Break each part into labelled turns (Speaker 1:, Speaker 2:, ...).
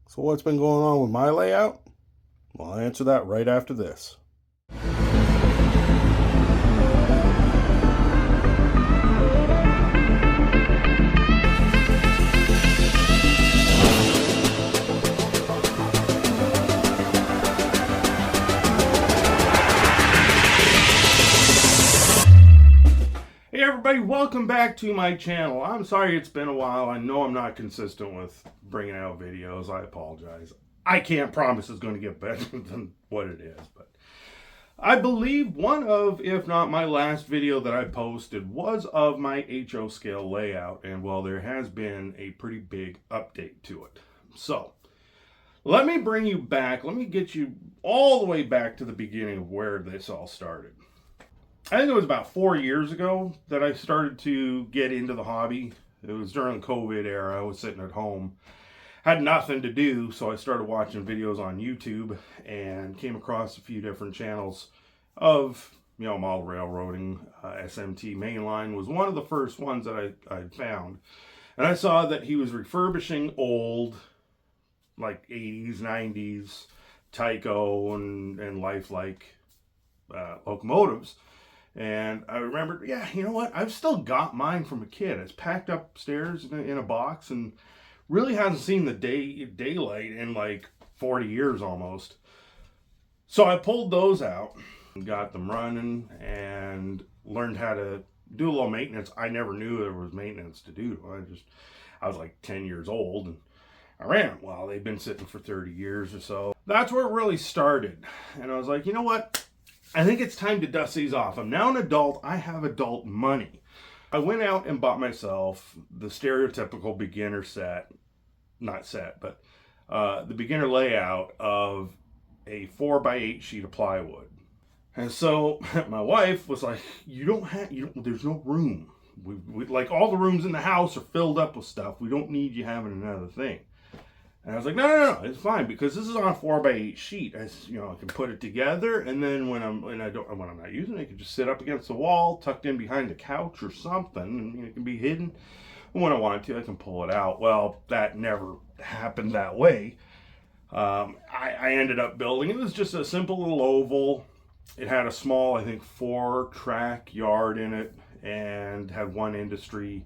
Speaker 1: So what's been going on with my layout? Well, I'll answer that right after this. Hey everybody, welcome back to my channel. I'm sorry it's been a while. I know I'm not consistent with bringing out videos. I apologize. I can't promise it's going to get better than what it is, but I believe one of, if not my last video that I posted was of my HO scale layout, and well, there has been a pretty big update to it. So, let me bring you back, let me get you all the way back to the beginning of where this all started. I think it was about 4 years ago that I started to get into the hobby. It was during the COVID era. I was sitting at home, had nothing to do, so I started watching videos on YouTube and came across a few different channels of, model railroading. SMT Mainline was one of the first ones that I found. And I saw that he was refurbishing old, like 80s, 90s Tyco and Lifelike locomotives. And I remembered, yeah, you know what? I've still got mine from a kid. It's packed upstairs in a box and really hasn't seen the daylight in like 40 years almost. So I pulled those out and got them running and learned how to do a little maintenance. I never knew there was maintenance to do. I was like 10 years old and I ran them. Well, they've been sitting for 30 years or so. That's where it really started. And I was like, you know what? I think it's time to dust these off. I'm now an adult. I have adult money. I went out and bought myself the stereotypical beginner set, not set, but the beginner layout of a 4x8 sheet of plywood. And so my wife was like, there's no room. We like all the rooms in the house are filled up with stuff. We don't need you having another thing. And I was like, no, it's fine because this is on a 4x8 sheet. I can put it together, and then when I'm not using it, I can just sit up against the wall, tucked in behind the couch or something, and it can be hidden. And when I want to, I can pull it out. Well, that never happened that way. I ended up building. It was just a simple little oval. It had a small, I think, 4-track yard in it, and had one industry.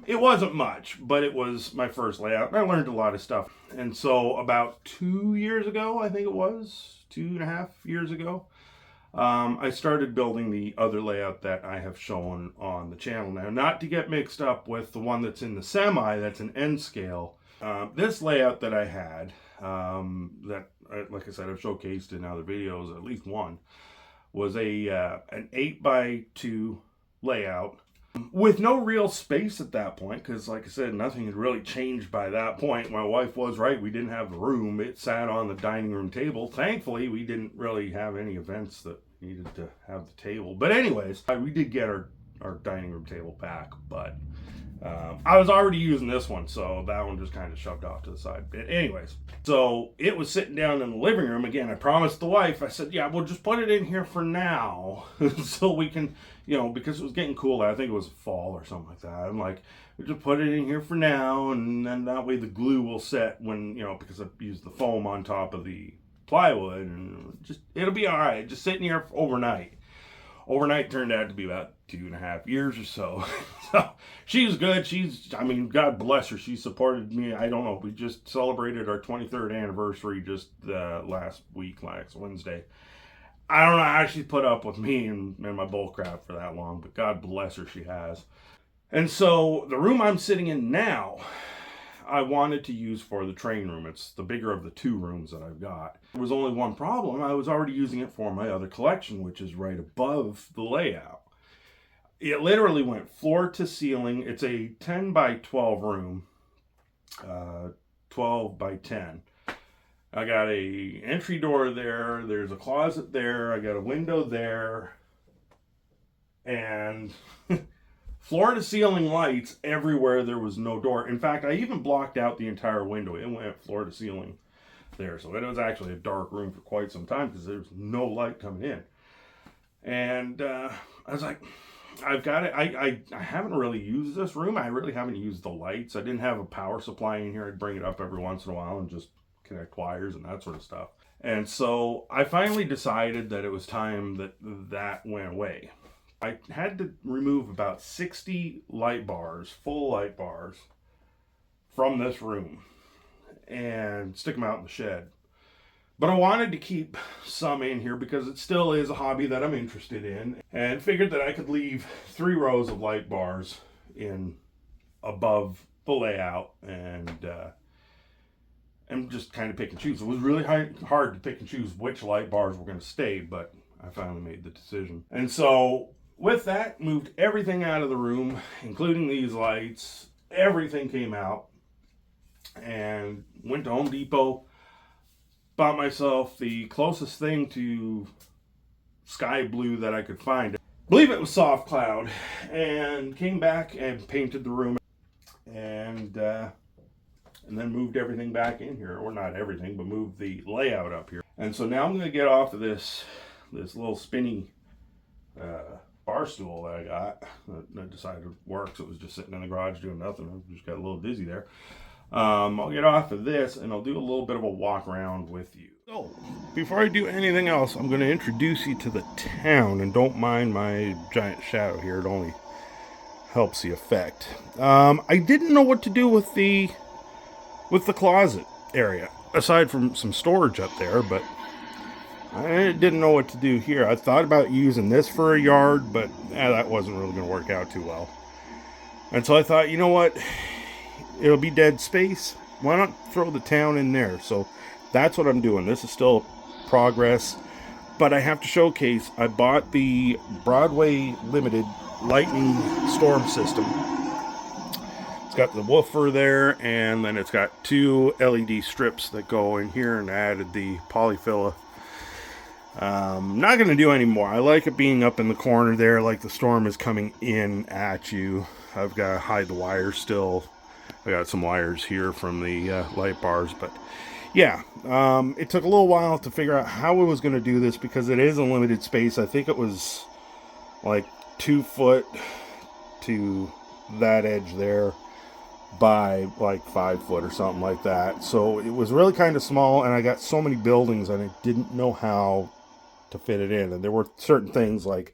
Speaker 1: It wasn't much, but it was my first layout, and I learned a lot of stuff. And so about 2 years ago, I think it was, 2.5 years ago, I started building the other layout that I have shown on the channel now. Not to get mixed up with the one that's in the semi, that's an N scale. This layout that I had, like I said, I've showcased in other videos, at least one, was an 8x2 layout with no real space at that point, because like I said, nothing had really changed by that point. My wife was right, we didn't have the room. It sat on the dining room table. Thankfully, we didn't really have any events that needed to have the table. But anyways, we did get our dining room table back, but I was already using this one, so that one just kind of shoved off to the side. But anyways, so it was sitting down in the living room. Again, I promised the wife, I said, yeah, we'll just put it in here for now so we can, because it was getting cool. I think it was fall or something like that. I'm like, we'll just put it in here for now, and then that way the glue will set when, because I used the foam on top of the plywood, and it'll be all right. Just sitting here overnight. Overnight turned out to be about 2.5 years or so. So she was good. God bless her. She supported me. I don't know. We just celebrated our 23rd anniversary just last Wednesday. I don't know how she put up with me and my bullcrap for that long, but God bless her, she has. And so the room I'm sitting in now, I wanted to use for the train room. It's the bigger of the 2 rooms that I've got. There was only one problem. I was already using it for my other collection, which is right above the layout. It literally went floor to ceiling. It's a 10 by 12 room, 12 by 10. I got a entry door there. There's a closet there. I got a window there. And floor to ceiling lights everywhere there was no door. In fact, I even blocked out the entire window. It went floor to ceiling there. So it was actually a dark room for quite some time because there was no light coming in. And I was like, I've got it. I haven't really used this room. I really haven't used the lights. I didn't have a power supply in here. I'd bring it up every once in a while and just connect wires and that sort of stuff. And so I finally decided that it was time that went away. I had to remove about 60 light bars, full light bars, from this room and stick them out in the shed. But I wanted to keep some in here because it still is a hobby that I'm interested in, and figured that I could leave 3 rows of light bars in above the layout and just kind of pick and choose. It was really hard to pick and choose which light bars were going to stay, but I finally made the decision. And so with that, moved everything out of the room, including these lights. Everything came out and went to Home Depot. Bought myself the closest thing to sky blue that I could find. I believe it was Soft Cloud, and came back and painted the room and then moved everything back in here, or not everything, but moved the layout up here. And so now I'm going to get off of this little spinning bar stool that I got. I decided works. It was just sitting in the garage doing nothing. I just got a little dizzy there. I'll get off of this and I'll do a little bit of a walk around with you. So, before I do anything else, I'm going to introduce you to the town, and don't mind my giant shadow here. It only helps the effect. I didn't know what to do with the closet area, aside from some storage up there, but I didn't know what to do here. I thought about using this for a yard, but that wasn't really going to work out too well. And so I thought, you know what? It'll be dead space. Why not throw the town in there? So that's what I'm doing. This is still progress, but I have to showcase. I bought the Broadway Limited Lightning Storm System. It's got the woofer there, and then it's got 2 LED strips that go in here, and I added the polyfilla. Not going to do any more. I like it being up in the corner there, like the storm is coming in at you. I've got to hide the wires still. I got some wires here from the light bars, but yeah, it took a little while to figure out how I was going to do this because it is a limited space. I think it was like 2 foot to that edge there by like 5 foot or something like that. So it was really kind of small, and I got so many buildings and I didn't know how to fit it in. And there were certain things like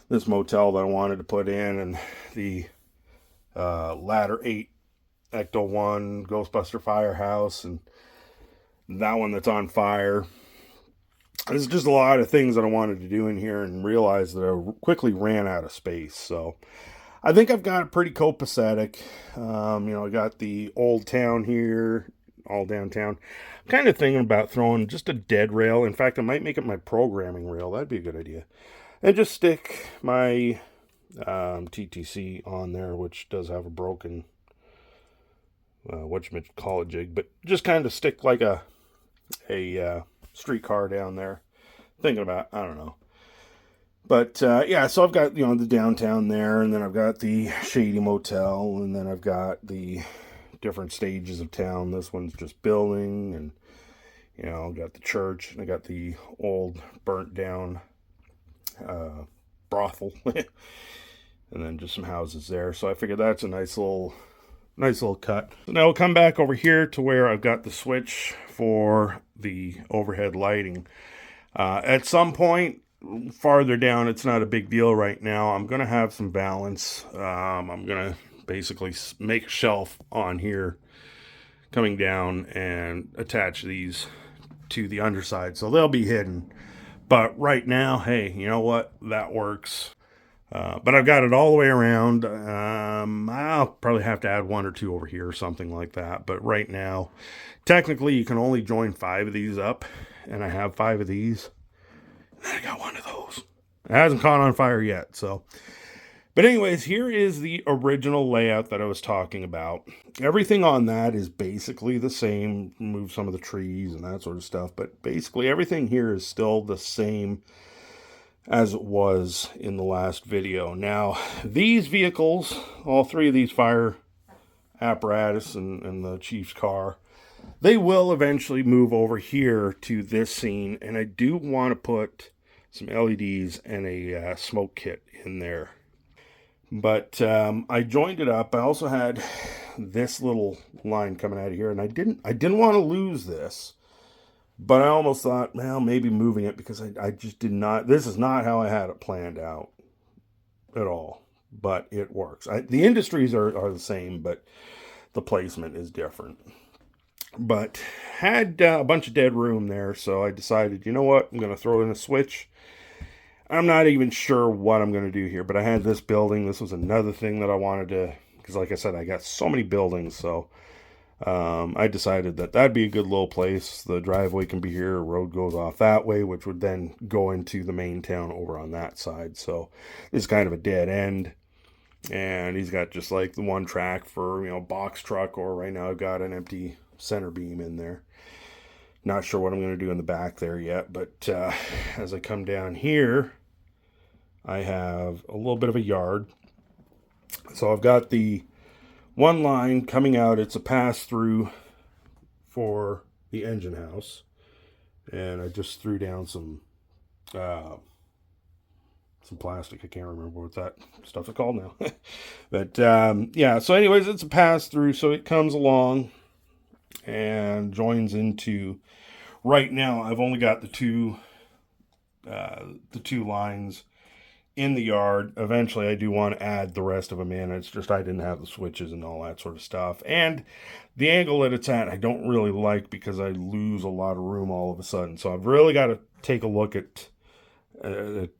Speaker 1: this motel that I wanted to put in, and the Ladder 8 Ecto 1 Ghostbuster Firehouse, and that one that's on fire. There's just a lot of things that I wanted to do in here, and realized that I quickly ran out of space. So I think I've got it pretty copacetic. I got the old town here, all downtown. I'm kind of thinking about throwing just a dead rail. In fact, I might make it my programming rail. That'd be a good idea. And just stick my TTC on there, which does have a broken whatchamacallit jig, but just kind of stick like a streetcar down there. Thinking about, I don't know. But yeah, so I've got, the downtown there, and then I've got the Shady Motel, and then I've got the different stages of town. This one's just building, and I've got the church, and I got the old burnt down brothel, and then just some houses there. So I figured that's a nice little cut. So now we'll come back over here to where I've got the switch for the overhead lighting. At some point farther down, it's not a big deal right now, I'm going to have some balance. I'm going to basically make a shelf on here coming down and attach these to the underside, so they'll be hidden. But right now, hey, you know what? That works. But I've got it all the way around. I'll probably have to add 1 or 2 over here or something like that. But right now, technically, you can only join 5 of these up. And I have 5 of these. And then I got 1 of those. It hasn't caught on fire yet. But anyways, here is the original layout that I was talking about. Everything on that is basically the same. Remove some of the trees and that sort of stuff. But basically, everything here is still the same as it was in the last video. Now, these vehicles, all 3 of these fire apparatus and the chief's car, they will eventually move over here to this scene, and I do want to put some LEDs and a smoke kit in there. But I joined it up. I also had this little line coming out of here, and I didn't want to lose this. But I almost thought, well, maybe moving it, because I just did not. This is not how I had it planned out at all. But it works. The industries are the same, but the placement is different. But had a bunch of dead room there, so I decided, you know what, I'm going to throw in a switch. I'm not even sure what I'm going to do here, but I had this building. This was another thing that I wanted to, because like I said, I got so many buildings, so I decided that that'd be a good little place. The driveway can be here, road goes off that way, which would then go into the main town over on that side. So this is kind of a dead end. And he's got just like the one track for, box truck, or right now I've got an empty center beam in there. Not sure what I'm going to do in the back there yet, but as I come down here, I have a little bit of a yard. So I've got the one line coming out. It's a pass-through for the engine house. And I just threw down some plastic. I can't remember what that stuff is called now. But yeah, so anyways, it's a pass-through. So it comes along and joins into... Right now, I've only got the two lines in the yard. Eventually, I do want to add the rest of them in. It's just I didn't have the switches and all that sort of stuff. And the angle that it's at, I don't really like, because I lose a lot of room all of a sudden. So I've really got to take a look at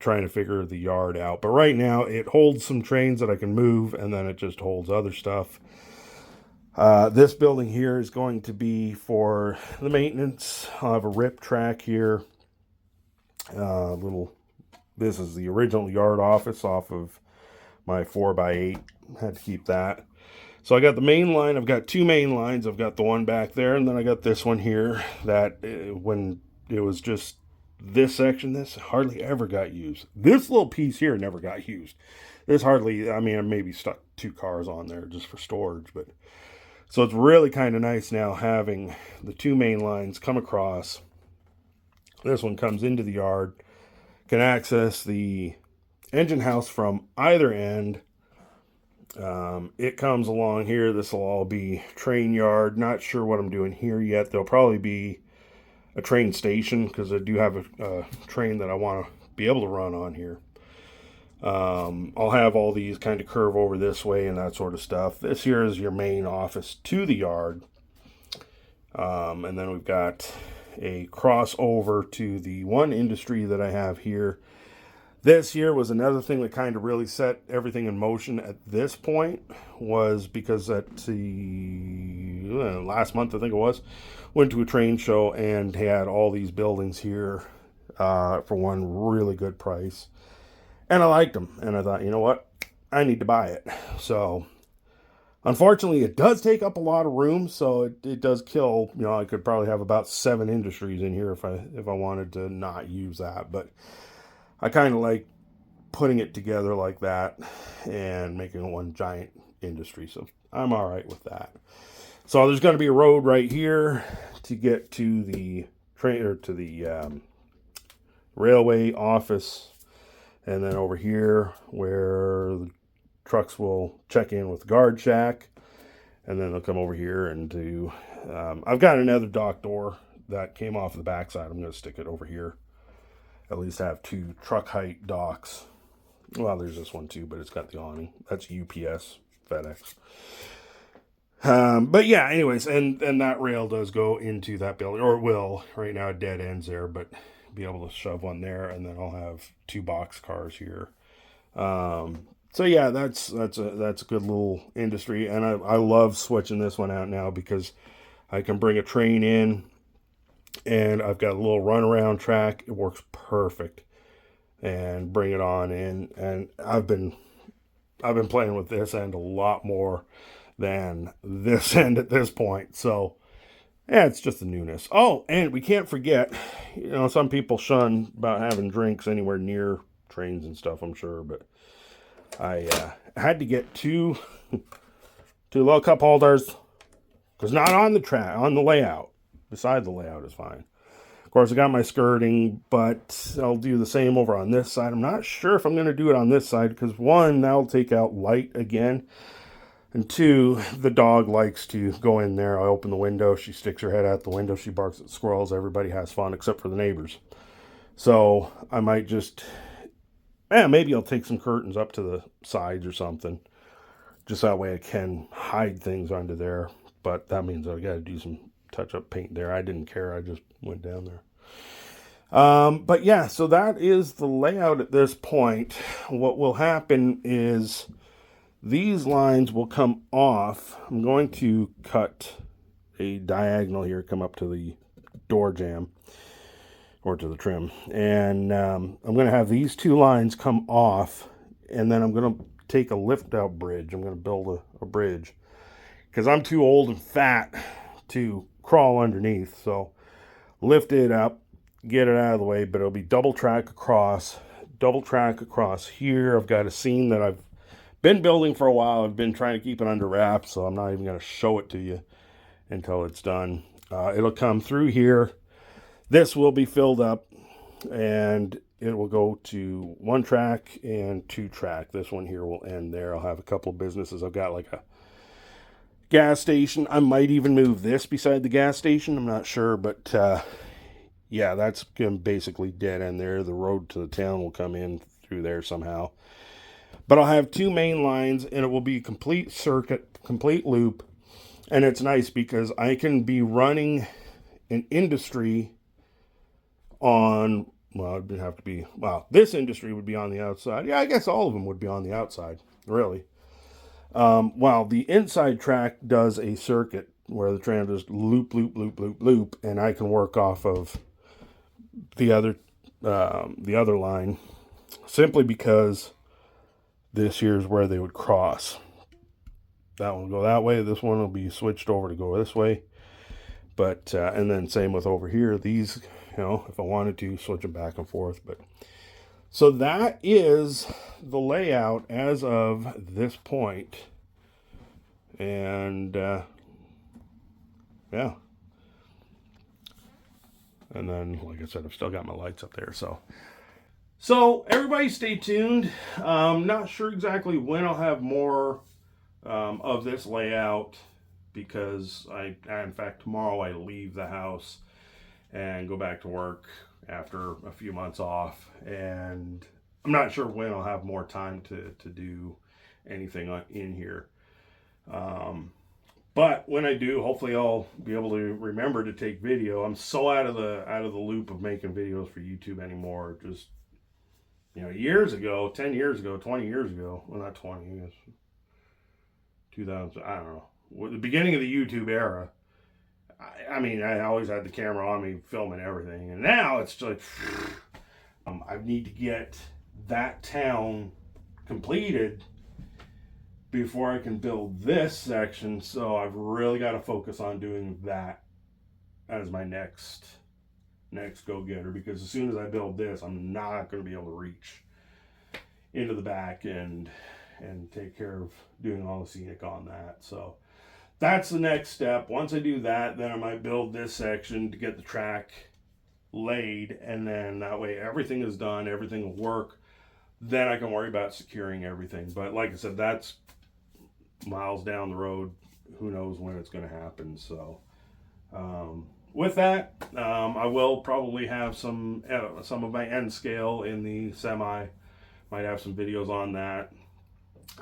Speaker 1: trying to figure the yard out. But right now, it holds some trains that I can move, and then it just holds other stuff. This building here is going to be for the maintenance. I'll have a rip track here. This is the original yard office off of my 4x8. Had to keep that. So I got the main line. I've got two main lines. I've got the one back there, and then I got this one here that when it was just this section, this hardly ever got used. This little piece here never got used. This hardly, I maybe stuck 2 cars on there just for storage, but so it's really kind of nice now having the 2 main lines come across. This one comes into the yard, can access the engine house from either end. It comes along here. This will all be train yard. Not sure what I'm doing here yet. There'll probably be a train station, because I do have a train that I want to be able to run on here. I'll have all these kind of curve over this way and that sort of stuff. This here is your main office to the yard. And then we've got a crossover to the one industry that I have here. This here was another thing that kind of really set everything in motion at this point, was because at the last month, I think it was, went to a train show and had all these buildings here for one really good price. And I liked them. And I thought, you know what? I need to buy it. So, unfortunately, it does take up a lot of room. So, it does kill. I could probably have about 7 industries in here if I wanted to not use that. But I kind of like putting it together like that and making it one giant industry. So, I'm all right with that. So, there's going to be a road right here to get to the train, or to the railway office. And then over here where the trucks will check in with the guard shack. And then they'll come over here and do... I've got another dock door that came off the backside. I'm going to stick it over here. At least have 2 truck height docks. Well, there's this one too, but it's got the awning. That's UPS, FedEx. But yeah, anyways, and that rail does go into that building, or it will. Right now it dead ends there, but... be able to shove one there, and then I'll have 2 box cars here. So yeah, that's a good little industry, and I love switching this one out now, because I can bring a train in, and I've got a little runaround track. It works perfect, and bring it on in. And I've been playing with this end a lot more than this end at this point. So yeah, it's just the newness. Oh, and we can't forget, some people shun about having drinks anywhere near trains and stuff, I'm sure, but I had to get two little cup holders, because not on the track, on the layout. Beside the layout is fine. Of course, I got my skirting, but I'll do the same over on this side. I'm not sure if I'm going to do it on this side because, one, that'll take out light again. And two, the dog likes to go in there. I open the window. She sticks her head out the window. She barks at squirrels. Everybody has fun except for the neighbors. So I might just, maybe I'll take some curtains up to the sides or something. Just that way I can hide things under there. But that means I got to do some touch-up paint there. I didn't care. I just went down there. But yeah, so that is the layout at this point. What will happen is these lines will come off. I'm going to cut a diagonal here, come up to the door jamb or to the trim. And I'm going to have these two lines come off, and then I'm going to take a lift out bridge. I'm going to build a bridge because I'm too old and fat to crawl underneath. So lift it up, get it out of the way, but it'll be double track across here. I've got a scene that I've been building for a while. I've been trying to keep it under wraps, so I'm not even going to show it to you until it's done. It'll come through here. This will be filled up, and it will go to 1 track and 2 track. This one here will end there. I'll have a couple of businesses. I've got like a gas station. I might even move this beside the gas station. I'm not sure, but yeah, that's going to basically dead end there. The road to the town will come in through there somehow. But I'll have 2 main lines, and it will be a complete circuit, complete loop. And it's nice because I can be running an industry on, well, it'd have to be, well, this industry would be on the outside. Yeah, I guess all of them would be on the outside, really. While the inside track does a circuit where the train just loop, and I can work off of the other line, simply because this here is where they would cross. That one will go that way. This one will be switched over to go this way. But, and then same with over here. These, you know, if I wanted to, switch them back and forth. But so that is the layout as of this point. And, yeah. And then, like I said, I've still got my lights up there, So everybody stay tuned. Not sure exactly when I'll have more of this layout, because in fact, tomorrow I leave the house and go back to work after a few months off. And I'm not sure when I'll have more time to do anything in here. But when I do, hopefully I'll be able to remember to take video. I'm so out of the loop of making videos for YouTube anymore. Just, you know, years ago, 10 years ago, 20 years ago, well, not 20, I guess, 2000, I don't know, the beginning of the YouTube era, I mean, I always had the camera on me filming everything, and now it's like, I need to get that town completed before I can build this section, so I've really got to focus on doing that as my next go-getter, because as soon as I build this, I'm not going to be able to reach into the back and take care of doing all the scenic on that. So that's the next step. Once I do that, then I might build this section to get the track laid, and then that way everything is done, everything will work. Then I can worry about securing everything. But like I said, that's miles down the road. Who knows when it's going to happen. So with that, I will probably have some of my end scale in the semi. Might have some videos on that.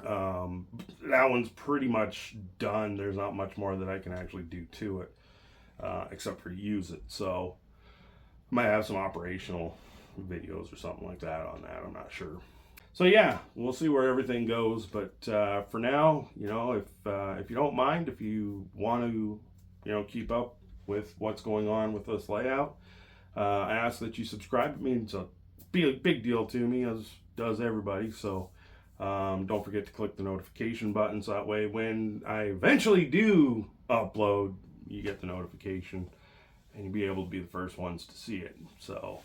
Speaker 1: That one's pretty much done. There's not much more that I can actually do to it, except for use it. So I might have some operational videos or something like that on that. I'm not sure. So yeah, we'll see where everything goes. But for now, you know, if you don't mind, if you want to, you know, keep up with what's going on with this layout, I ask that you subscribe. It means a big deal to me, as does everybody. So don't forget to click the notification button, so that way when I eventually do upload, you get the notification and you'll be able to be the first ones to see it. So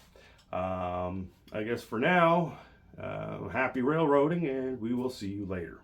Speaker 1: I guess for now, happy railroading, and we will see you later.